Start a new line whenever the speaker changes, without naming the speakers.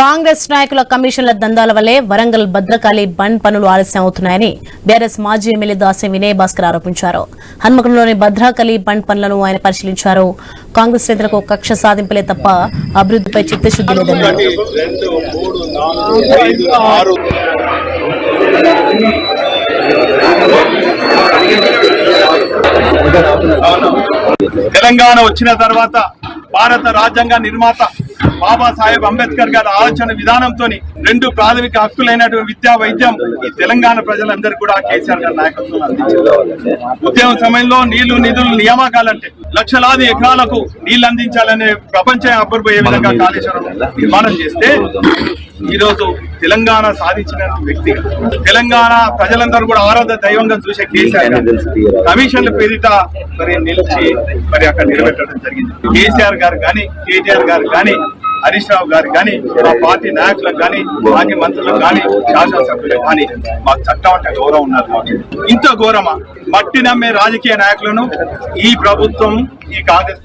కాంగ్రెస్ నాయకుల కమిషన్ల దందాల వల్లే వరంగల్ భద్రకాళి బండ్ పనులు ఆలస్యం అవుతున్నాయని బీఆర్ఎస్ మాజీ ఎమ్మెల్యే దాసరి వినయ్ భాస్కర్ ఆరోపించారు. హన్మకొండలోని భద్రకాళి బండ్ పనులను ఆయన పరిశీలించారు. కాంగ్రెస్ నేతలకు కక్ష సాధింపులే తప్ప అభివృద్ధిపై చిత్తశుద్ది లేదన్నారు.
తెలంగాణ వచ్చిన తర్వాత భారత రాజ్యాంగ నిర్మాత బాబాసాహెబ్ అంబేద్కర్ గారి ఆలోచన విధానంతో రెండు ప్రాథమిక హక్కులైనటువంటి విద్యా వైద్యం ఈ తెలంగాణ ప్రజలందరూ కూడా కేసీఆర్ గారి నాయకత్వం అందించారు. ఉద్యమం సమయంలో నీళ్లు నిధులు నియామకాలంటే లక్షలాది ఎకరాలకు నీళ్లు అందించాలనే ప్రపంచం అబ్బుపోయే విధంగా కాళేశ్వరం నిర్మాణం చేస్తే ఈ రోజు తెలంగాణ సాధించిన వ్యక్తి, తెలంగాణ ప్రజలందరూ కూడా ఆరాధ దైవంగా చూసే కేసీఆర్ కమిషన్ల పేరిట మరి నిలిచి మరి అక్కడ నిలబెట్టడం జరిగింది. కేసీఆర్ గారు కానీ, కేటీఆర్ గారు కానీ, హరీష్ రావు గారు కానీ, మా పార్టీ నాయకులకు కానీ, మాజీ మంత్రులకు కానీ, శాసనసభ్యులకు కానీ మాకు చట్టం అంటే గౌరవం ఉన్నారు. ఇంత ఘోరమా? మట్టి నమ్మే రాజకీయ నాయకులను ఈ ప్రభుత్వం, ఈ కాంగ్రెస్